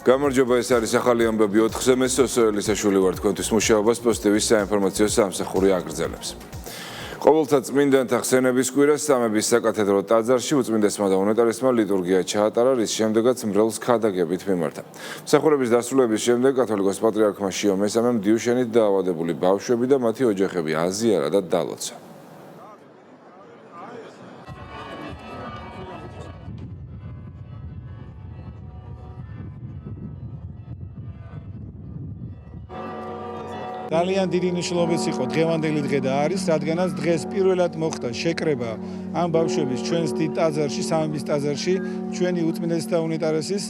გამარჯობა, ეს არის ახალი ამბები 4-ზე, მე სოსოელისაშვილი ვარ თქვენთვის მუშაობას პოზიტივის საინფორმაციო სამსახური აგრძელებს. ყოველთა წმინდანთა ხსენების კვირას სამების საკათედრო ტაძარში უწმინდესმა და უნეტარესმა ლიტურგია ჩაატარა, რის შემდეგაც მრევლს ქადაგებით მიმართა. მსახურების დასრულების შემდეგ კათოლიკოს პატრიარქმა შიო მესამემ დიუშენით დაავადებული ბავშვები და მათი ოჯახები აზიარა და დალოცა. ძალიან დიდი მნიშვნელობით იყო დღევანდელი დღე და არის, რადგანაც დღეს პირველად მოხდა შეკრება ამ ბავშვების ჩვენს დიდ ტაძარში, სამების ტაძარში, ჩვენი უწმინდესი და უნეტარესის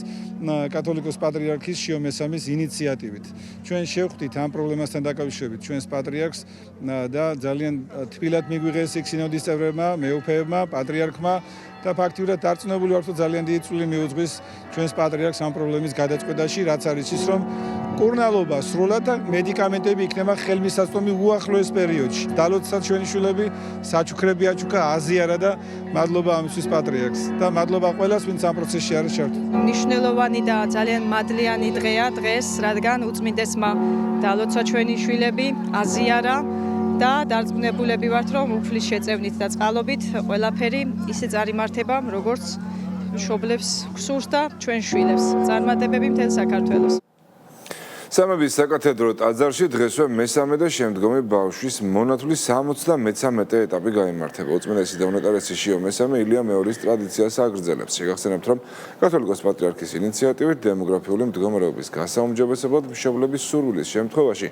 კათოლიკოს პატრიარქის შიო მესამის ინიციატივით. ჩვენ შევხვდით ამ პრობლემასთან დაკავშირებით ჩვენს პატრიარქს და ძალიან თბილად მიგვიღეს იქ სინოდის წევრებმა, მეუფეებმა, პატრიარქმა და ფაქტიურად დარწმუნებული ვართ, რომ ძალიან დიდი წვლილი მიუძღვის ჩვენს პატრიარქს ამ პრობლემის გადაწყვეტაში, რაც არის ის, რომ კურნალობა სრულად და მედიკამენტები იქნება ხელმისაწვდომი უახლოეს პერიოდში. დალოცათ ჩვენი შვილები, საჩუქრები აჩუქა, აზიარა და მადლობა ამისთვის პატრიარქს და მადლობა ყველას, ვინც ამ პროცესში არის ჩართული. მნიშვნელოვანი და ძალიან მადლიანი დღეა დღეს, რადგან უწმინდესმა დალოცა ჩვენი შვილები, აზიარა და დარწმუნებულები ვართ, რომ უფლის შეწევნით და წყალობით ყველაფერი ისე წარიმართება, როგორც მშობლებს გსურს და ჩვენ შვილებს. წარმატებები მთელ საქართველოს. სამების საკათედრო ტაძარში დღესვე მესამე და შემდგომი ბავშვის მონათვლის 73 ეტაპი გაიმართება. უწმინდესი და უნეტარესი შიო მესამე ილია მეორის ტრადიციას აგრძელებს. შეგახსენებთ, რომ კათოლიკოს პატრიარქის ინიციატივით დემოგრაფიული მდგომარეობის გასაუმჯობესებლად მშობლების სურვილის შემთხვევაში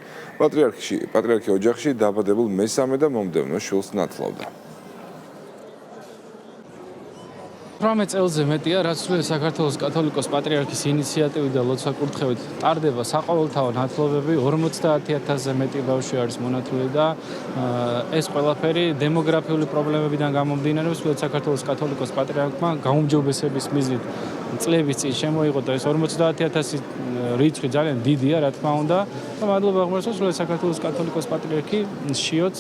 პატრიარქი ოჯახში დაბადებულ მესამე და მომდევნო შვილს ნათლავდა. 18 წელზე მეტია, რაც საქართველოს კათოლიკოს პატრიარქის ინიციატივით და ლოცვა-კურთხევით ტარდება საყოველთაო ნათლობები, 50,000-ზე მეტი ბავშვი არის მონათლული და ეს ყველაფერი დემოგრაფიული პრობლემებიდან გამომდინარე, საქართველოს კათოლიკოს პატრიარქმა გაუმჯობესების მიზნით წლების წინ შემოიღო და ეს 50,000 რიცხვი ძალიან დიდია, რა თქმა უნდა, და მადლობა აღმოსავლეთ საქართველოს კათოლიკოს პატრიარქი შიოც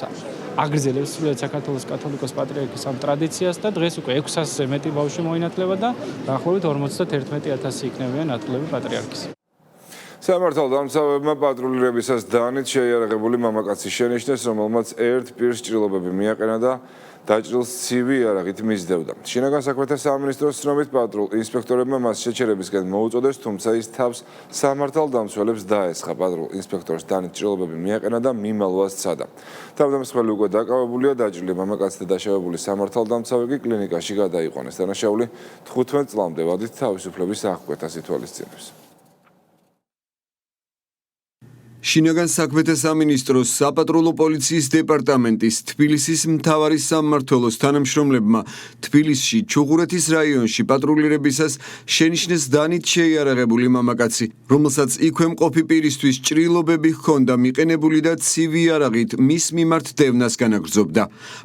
აგრძელებს საქართველოს კათოლიკოს პატრიარქის ამ ტრადიციას და დღეს უკვე 600-ზე მეტი ბავშვი მოინათლება და დაახლოებით 51,000 იქნებიან ნათლულები პატრიარქის. სამართალდამცავებმა პატრულირებისას დაანით შეიარაღებული მამაკაცი შენიშნეს, რომელმაც ერთ პირს ჭრილობები მიაყენა და დაჭრილს ცივი იარაღით მისდევდა. შინაგან საქმეთა სამინისტროს ცნობით პატრულ ინსპექტორებმა მას შეჩერებისკენ მოუწოდეს, თუმცა ის თავს სამართალდამცველებს დაესხა. პატრულ ინსპექტორს დაანით ჭრილობები მიაყენა და მიმალვას სცადა. თავდამსხმელი უკვე დაკავებულია, დაჭრილი მამაკაცი და დაშავებული სამართალდამცავი კი კლინიკაში გადაიყვანეს. დანაშაული 15 წლამდე ვადით თავისუფლების აღკვეთას ითვალისწინებს. შინაგან საქმეთა სამინისტროს საპატრულო პოლიციის დეპარტამენტის თბილისის მთავარი სამმართველოს თანამშრომლებმა თბილისში ჩუღურეთის რაიონში პატრულირებისას შენიშნეს დანით შეიარაღებული მამაკაცი, რომელსაც იქვე მყოფი პირისთვის ჭრილობები ჰქონდა მიყენებული და ცივი იარაღით მის მიმართ დევნას განაგრძობდა.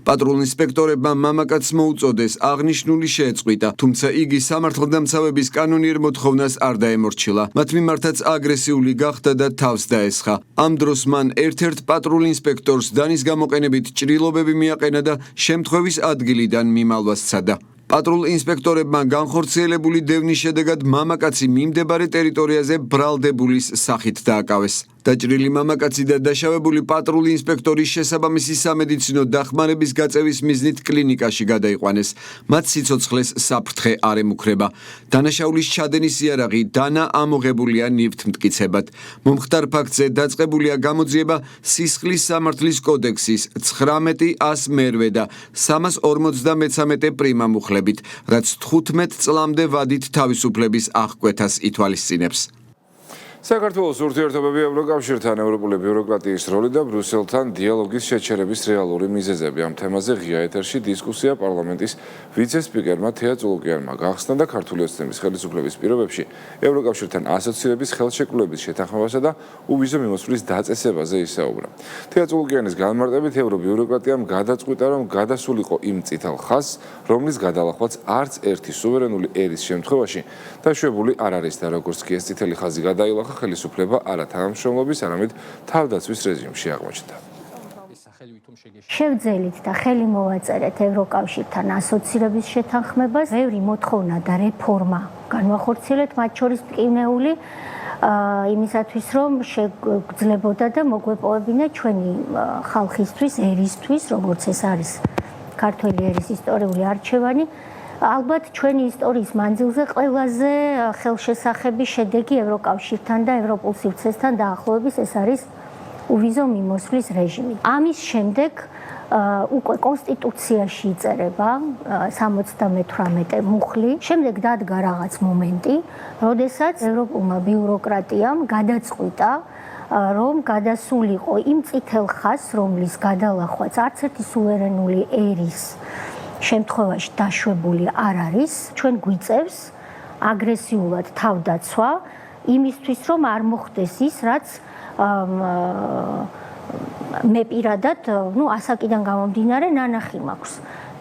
პატრულ ინსპექტორებმა მამაკაცს მოუწოდეს აღნიშნული შეეწყვიტა, თუმცა იგი სამართალდამცავების კანონიერ მოთხოვნას არ დაემორჩილა. მათ მიმართაც აგრესიული გახდა და თავს დაესხა. ამ დროს მან ერთ-ერთ პატრულ ინსპექტორს დანის გამოყენებით ჭრილობები მიაყენა და შემთხვევის ადგილიდან მიმალვა სცადა. პატრულ ინსპექტორებმა განხორციელებული დევნის შედეგად მამაკაცი მიმდებარე ტერიტორიაზე ბრალდებულის სახით დააკავეს. დაჭრილი მამაკაცი და დაშავებული პატრული ინსპექტორის შესაბამისი სამედიცინო დახმარების გაწევის მიზნით კლინიკაში გადაიყვანეს. მათ სიცოცხლეს საფრთხე არ ემუქრება. დანაშაულის ჩადენის იარაღი დანა ამოღებულია ნივთმტკიცებად. მომხდარ ფაქტზე დაწყებულია გამოძიება სისხლის სამართლის კოდექსის 19.100 და 353 პრიმამუხლებით, რაც 15 წლამდე ვადით თავისუფლების აღკვეთას ითვალისწინებს. საქართველოს ურთიერთობები ევროკავშირთან, ევროპული ბიუროკრატიის როლი და ბრიუსელთან დიალოგის შეჩერების რეალური მიზეზები. ამ თემაზე ღია ეთერში დისკუსია პარლამენტის ვიცე-სპიკერმა თეა წულუკიანმა გახსნა და ქართული ოცნების ხელისუფლების პირობებში ევროკავშირთან ასოცირების ხელშეკრულების შეთანხმებასა და უვიზო მიმოსვლის დაწესებაზე ისაუბრა. თეა წულუკიანის განმარტებით ევრობიუროკრატიამ გადაწყვიტა, რომ გადასულიყო იმ წითელ ხაზს, რომლის გადალახვაც არც ერთი სუვერენული ერის შემთხვევაში დაშვებული არ არის და როგორც კი ეს წითელი ხაზი გადაილახა, ხელისუფლება არა თანამშრომლობის, არამედ თავდაცვის რეჟიმში აღმოჩნდა. შევძელით და ხელი მოვაწერეთ ევროკავშირთან ასოცირების შეთანხმებას, ბევრი მოთხოვნა და რეფორმა განვახორციელეთ, მათ შორის მტკივნეული იმისათვის, რომ შეგძლებოდა და მოგვეპოვებინა ჩვენი ხალხისთვის, ერისთვის, როგორც ეს არის ქართველი ერის ისტორიული არჩევანი. ალბათ ჩვენი ისტორიის მანძილზე ყველაზე ხელშესახები შედეგი ევროკავშირთან და ევროპულ სივრცესთან დაახლოების ეს არის უვიზო მიმოსვლის რეჟიმი. ამის შემდეგ უკვე კონსტიტუციაში იწერება 78 მუხლი. შემდეგ დადგა რაღაც მომენტი, როდესაც ევროპულმა ბიუროკრატიამ გადაწყვიტა, რომ გადასულიყო იმ წითელ ხაზს, რომლის გადალახვაც არც ერთი სუვერენული ერის შემთხვევაში დაშვებული არ არის, ჩვენ გვიწევს აგრესიულად თავდაცვა იმისთვის, რომ არ მოხდეს ის, რაც მე პირადად, ასაკიდან გამომდინარე ნანახი მაქვს.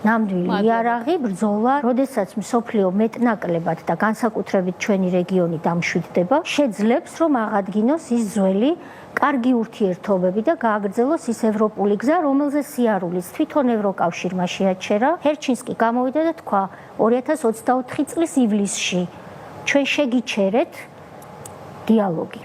ნამდვილი იარაღი, ბრძოლა, როდესაც მსოფლიო მეტნაკლებად და განსაკუთრებით ჩვენი რეგიონი დამშვიდდება, შეძლებს რომ აღადგინოს ის ძველი კარგი ურთიერთობები და გააგრძელოს ის ევროპული გზა, რომელზე სიარულიც თვითონ ევროკავშირმა შეაჩერა. ჰერჩინსკი გამოვიდა და თქვა 2024 წლის ივლისში ჩვენ შეგიჩერეთ დიალოგი.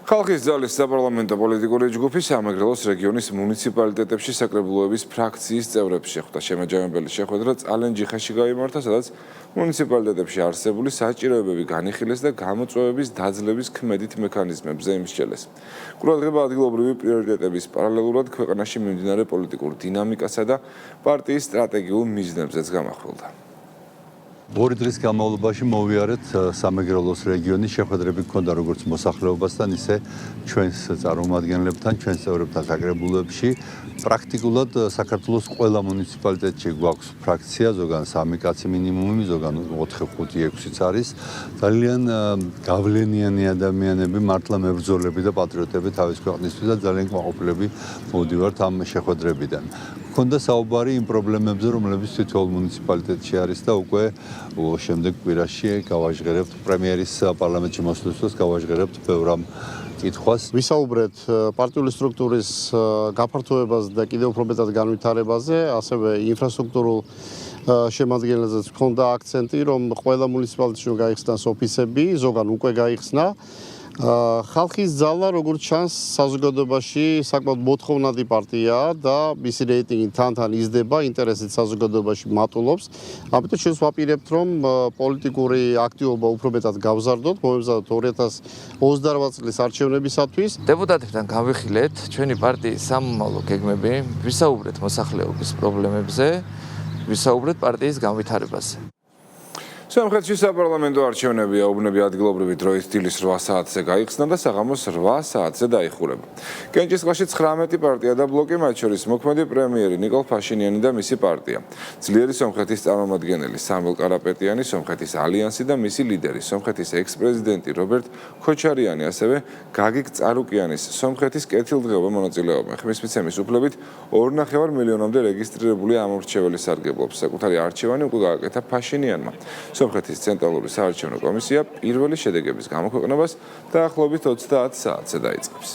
ხალხის ძალის საპარლამენტო პოლიტიკური ჯგუფი სამეგრელოს რეგიონის მუნიციპალიტეტებში საკრებულოების ფრაქციის წევრებს შეხვდა. შემაჯამებელი შეხვედრა წალენჯიხაში გაიმართა, სადაც მუნიციპალიტეტებში არსებული საჭიროებები განიხილეს და გამოწვევების დაძლევის ქმედით მექანიზმებზე იმსჯელეს. ყურადღება ადგილობრივი პრიორიტეტების პარალელურად ქვეყანაში მიმდინარე პოლიტიკურ დინამიკასა და პარტიის სტრატეგიულ მიზნებზეც გამახვილდა. ორი დღის განმავლობაში მოვიარეთ სამეგრელოს რეგიონის შეხვედრები ჰქონდა როგორც მოსახლეობასთან, ისე ჩვენს წარმომადგენლებთან, ჩვენს წევრებთან საკრებულოებში. პრაქტიკულად საქართველოს ყველა მუნიციპალიტეტში გვაქვს ფრაქცია, ზოგან 3 კაცი მინიმუმი, ზოგან 4, 5, 6-იც არის. ძალიან გავლენიანი ადამიანები, მართლა მებრძოლები და პატრიოტები თავის ქვეყნისთვის და ძალიან კმაყოფილები მოვდივართ ამ შეხვედრებიდან. ჰქონდა საუბარი იმ პრობლემებზე, რომლებიც თითოეულ მუნიციპალიტეტში არის და უკვე შემდეგ კვირაში გავაჟღერებთ პრემიერის პარლამენტში მოსვლისთვის, გავაჟღერებთ ბევრ ამ კითხვას. ვისაუბრეთ პარტიული სტრუქტურის გაფართოებაზე და კიდევ უფრო მეტად განვითარებაზე, ასევე ინფრასტრუქტურულ შემადგენელზეც ჰქონდა აქცენტი, რომ ყველა მუნიციპალიტეტში გაიხსნას ოფისები, ზოგან უკვე გაიხსნა. ხალხის ძალა, როგორც ჩანს, საზოგადოებაში საკმაოდ მოთხოვნადი პარტიაა და მისი რეიტინგი თან-თან იზრდება, ინტერესით საზოგადოებაში მატულობს. ამიტომ ჩვენ ვაპირებთ, რომ პოლიტიკური აქტივობა უფრო მეტად გავზარდოთ, მომეზადოთ 2028 წლის არჩევნებისათვის. დეპუტატებთან გავიხილეთ ჩვენი პარტიის სამომავლო გეგმები, ვისაუბრეთ მოსახლეობის პრობლემებზე, ვისაუბრეთ პარტიის განვითარებაზე. სომხეთში საპარლამენტო არჩევნები აუბნები ადგილობრივი დროით დილის 8 საათზე გაიხსნა და საღამოს 8 საათზე დაიხურება. კენჭისყრაში 19 პარტია და ბლოკი, მათ შორის მოქმედი პრემიერი ნიკოლ ფაშინიანი და მისი პარტია. ძლიერი სომხეთის წარმომადგენელი სამველ კარაპეტიანი, სომხეთის ალიანსი და მისი ლიდერი, სომხეთის ექს-პრეზიდენტი რობერტ ქოჩარიანი, ასევე გაგიკ წარუკიანის სომხეთის კეთილდღეობა მონაწილეობენ. ხმის მიცემის უფლებით 2,5 მილიონამდე რეგისტრირებული ამორჩეველი სარგებლობს. საკუთარი არჩევანი უკვე გააკეთა ფაშინიანმა. სომხეთის ცენტრალური საარჩევნო კომისია პირველი შედეგების გამოქვეყნებას დაახლოებით 30 საათზე დაიწყებს.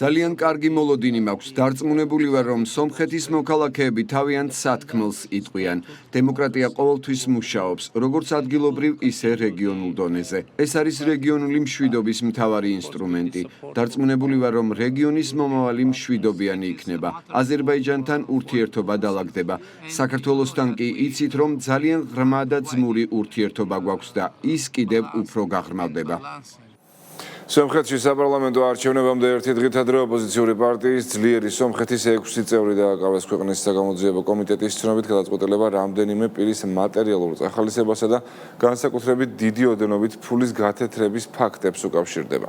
ძალიან კარგი მოლოდინი მაქვს. დარწმუნებული ვარ, რომ სომხეთის მოქალაქეები თავიანთ სათქმელს იტყვიან. დემოკრატია ყოველთვის მუშაობს, როგორც ადგილობრივ, ისე რეგიონულ დონეზე. ეს არის რეგიონული მშვიდობის მთავარი ინსტრუმენტი. დარწმუნებული ვარ, რომ რეგიონის მომავალი მშვიდობიანი იქნება. აზერბაიჯანთან ურთიერთობა დალაგდება. საქართველოსთან კი იცით, რომ ძალიან ღრმა და ძმური ურთიერთობა გვაქვს და ის კიდევ უფრო გაღრმავდება. სომხეთში საპარლამენტო არჩევნებამდე ერთი დღით ადრე ოპოზიციური პარტიის ძლიერი სომხეთის 6 წევრი დააკავეს ქვეყნის საგამოძიებო კომიტეტის ცნობით, გადაწყვეტილება რამდენიმე პირის მატერიალურ წახალისებასა და განსაკუთრებით დიდი ოდენობით ფულის გათეთრების ფაქტებს უკავშირდება.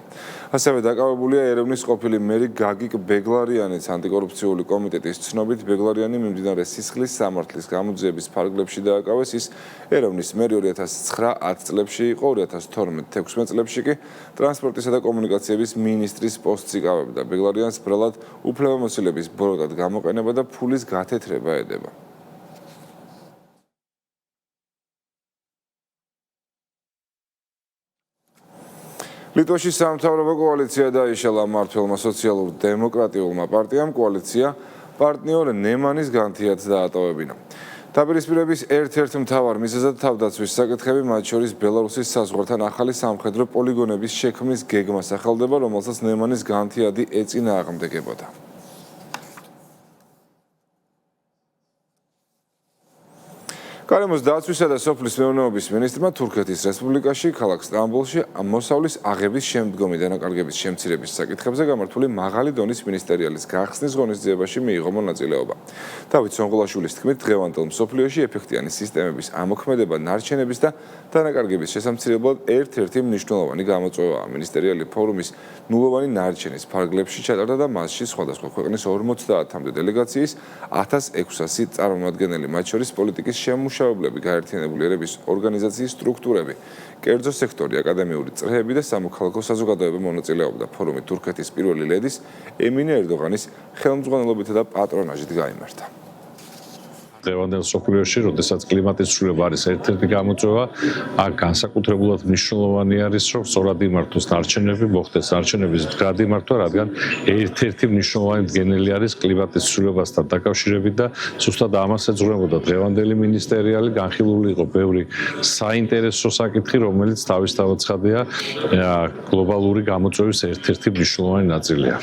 ასევე დაკავებულია ერევნის ყოფილი მერი გაგიკ ბეგლარიანიც. ანტიკორუფციული კომიტეტის ცნობით, ბეგლარიანი მიმდინარე სისხლის სამართლის გამოძიების ფარგლებში დააკავეს. ის ერევნის მერი 2009-10 წლებში იყო, 2012-16 წლებში კი ტრანსპორტის და კომუნიკაციების მინისტრის პოსტს იკავებდა. ბეგლარიანს ბრალად უფლებამოსილების ბოროტად გამოყენება და ფულის გათეთრება ედება. ლიტვაში სამთავრობო კოალიცია დაიშალა მმართველმა სოციალურ-დემოკრატიულმა პარტიამ კოალიცია პარტნიორ ნემანის განთიად დაატოვებინა. დაპირისპირების ერთ-ერთ მთავარ მიზეზად თავდაცვის საკითხები, მათ შორის ბელარუსის საზღვართან ახალი სამხედრო პოლიგონების შექმნის გეგმა სახელდება, რომელსაც ნემანის განთიადი ეწინააღმდეგებოდა. გარემოს დაცვისა და სოფლის მეურნეობის მინისტრმა თურქეთის რესპუბლიკაში ქალაქ სტამბოლში მოსავლის აღების შემდგომი დანაკარგების შემცირების საკითხებზე გამართული მაღალი დონის მინისტერიალის გახსნის ღონისძიებაში მიიღო მონაწილეობა. დავით სონღოლაშვილის თქმით, დღევანდელ მსოფლიოში ეფექტიანი სისტემების ამოქმედება ნარჩენების და დანაკარგების შესამცირებლად ერთ-ერთი მნიშვნელოვანი გამოწვევაა. მინისტერიალი ფორუმის ნულოვანი ნარჩენის ფარგლებში ჩატარდა და მასში სხვადასხვა ქვეყნის 50-მდე დელეგაციის 1600 წარმომადგენელი, მათ შორის პოლიტიკის შემმუშავებლები, გაერთიანებული ერების ორგანიზაციის სტრუქტურები, კერძო სექტორი, აკადემიური წრეები და სამოქალაქო საზოგადოება მონაწილეობდა. ფორუმი თურქეთის პირველი ლედის ემინე ერდოღანის ხელმძღვანელობითა და პატრონაჟით გაიმართა. დღევანდელ მსოფლიოში, როდესაც კლიმატის ცვლილება არის ერთ-ერთი გამოწვევა, აქ განსაკუთრებულად მნიშვნელოვანი არის, რომ სწორად იმართოს ნარჩენები, მოხდეს ნარჩენების მდგრადი მართვა, რადგან ერთ-ერთი მნიშვნელოვანი მდგენელი არის კლიმატის ცვლილებასთან დაკავშირებით და ზუსტად ამას ეძღვნებოდა დღევანდელი მინისტერიალი. განხილული იყო ბევრი საინტერესო საკითხი, რომელიც თავისთავად ცხადია გლობალური გამოწვევის ერთ-ერთი მნიშვნელოვანი ნაწილია.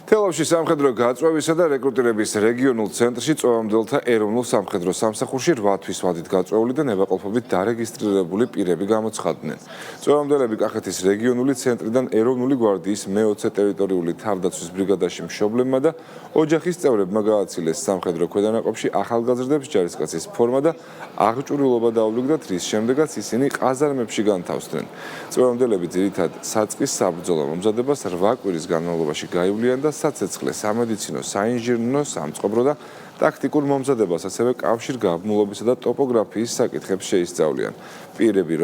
თელავში სამხედრო გაწვევისა და რეკრუტირების რეგიონულ ცენტრში წვევამდელთა ეროვნულ სამხედრო სამსახურში 8 თვის ვადით გაწვეული და ნებაყოფლობით დარეგისტრირებული პირები გამოცხადდნენ. წვევამდელები კახეთის რეგიონული ცენტრიდან ეროვნული გვარდიის მე-20 ტერიტორიული თავდაცვის ბრიგადაში მშობლებმა და ოჯახის წევრებმა გააცილეს სამხედრო ქვედანაყოფში ახალგაზრდებს ჯარისკაცის ფორმა და აღჭურვილობა დაუვლიგდათ, რის შემდეგაც ისინი ყაზარმებში განთავსდნენ. წვევამდელები ძირითად საწყის საბრძოლო მომზადებას 8 კვირის განმავლობაში გაივლიან და საცეცხლე, სამედიცინო, საინჟინრო, სამწყობრო და ტაქტიკურ მომზადებას, ასევე კავშირგაბმულობისა და ტოპოგრაფიის საკითხებს შეისწავლიან. პირები,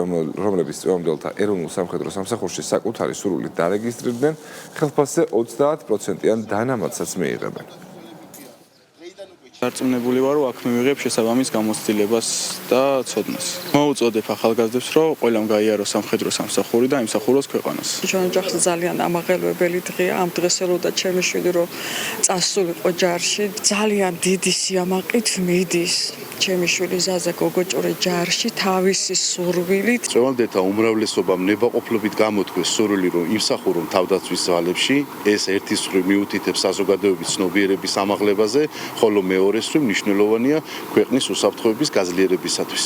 რომლებიც წვევამდელთა ეროვნულ სამხედრო სამსახურში საკუთარი სურვილით დარეგისტრირდნენ, ხელფასზე 30%-იან დანამატსაც მიიღებენ. დარწმუნებული ვარ, რომ აქ მივიღებ შესაბამის გამოცდილებას და ცოდნას. მოუწოდებ ახალგაზრდებს, რომ ყველამ გაიაროს სამხედრო სამსახური და იმსახუროს ქვეყანას. ჩვენ ოჯახს ძალიან ამაღელვებელი დღეა, ამ დღეს ელოდა ჩემი შვილი, რომ წასულიყო ჯარში, ძალიან დიდი სიამაყით მიდის. ჩემი შვილი ზაზა გოგოჭორე ჯარში თავისი სურვილით. წვევამდელთა უმრავლესობამ ნებაყოფლობით გამოთქვეს სურვილი, რომ იმსახურონ თავდაცვის ძალებში, ეს ერთის მხრივ მიუთითებს საზოგადოების ცნობიერების ამაღლებაზე, ხოლო მეორე მნიშვნელოვანია ქვეყნის უსაფრთხოების გაძლიერებისათვის.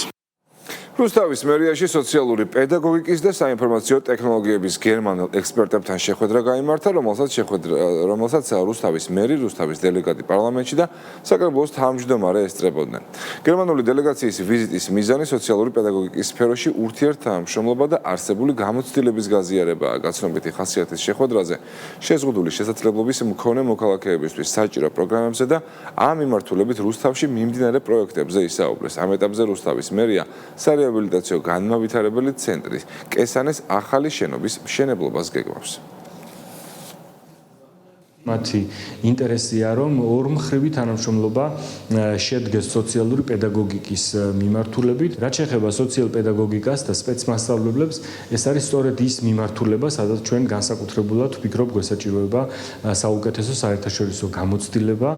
რუსთავის მერიაში სოციალური პედაგოგიკის და საინფორმაციო ტექნოლოგიების გერმანელ ექსპერტებთან შეხვედრა გაიმართა, რომელსაც რუსთავის მერი, რუსთავის დელეგატი პარლამენტში და საკრებულოს თავმჯდომარე ესწრებოდნენ. გერმანული დელეგაციის ვიზიტის მიზანი სოციალური პედაგოგიკის სფეროში ურთიერთთანამშრომლობა და არსებული გამოცდილების გაზიარებაა. გაცნობითი ხასიათის შეხვედრაზე შეზღუდული შესაძლებლობის მქონე მოქალაქეებისთვის საჭირო პროგრამებზე და ამ მიმართულებით რუსთავში მიმდინარე პროექტებზე ისაუბრეს. ამ ეტაპზე რუსთავის მერია რეაბილიტაციო განმავითარებელი ცენტრის კესანეს ახალი შენობის მშენებლობას გეგმავს. მათი ინტერესია, რომ ორმხრივი თანამშრომლობა შედგეს სოციალური პედაგოგიკის მიმართულებით. რაც შეეხება სოციალ პედაგოგიკას და სპეცმასწავლებლებს, ეს არის სწორედ ის მიმართულება, სადაც ჩვენ განსაკუთრებულად ვფიქრობ, გვესაჭიროება საუკეთესო საერთაშორისო გამოცდილება.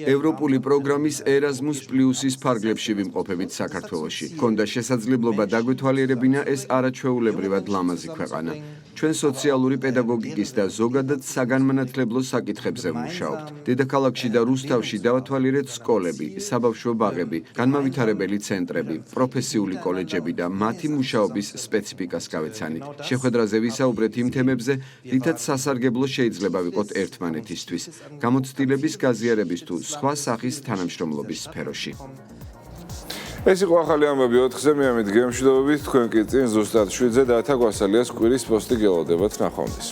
ევროპული პროგრამის Erasmus Plus-ის ფარგლებში ვიმყოფებით საქართველოში. ჰქონდა შესაძლებლობა დაგვეთვალიერებინა ეს არაჩვეულებრივად ლამაზი ქვეყანა. ჩვენ სოციალური პედაგოგიკის და ზოგადად საგანმანათლებლო საკითხებზე ვმუშაობთ. დედაქალაქში და რუსთავში დავათვალიერეთ სკოლები, საბავშვო ბაღები, განმავითარებელი ცენტრები, პროფესიული კოლეჯები და მათი მუშაობის სპეციფიკას გავეცანით. შეხვედრაზე ვისაუბრეთ იმ თემებზე, რითაც სასარგებლო შეიძლება ვიყოთ ერთმანეთისთვის, გამოცდილების გაზიარების თუ სხვა სახის თანამშრომლობის სფეროში. ეს იყო ახალი ამბები 4-ზე, მე ამით გემშვიდობებით, თქვენ კი წინ ზუსტად 7-ზე და 10 გვასალიას კვირის პოსტი გელოდებათ, ნახვამდის.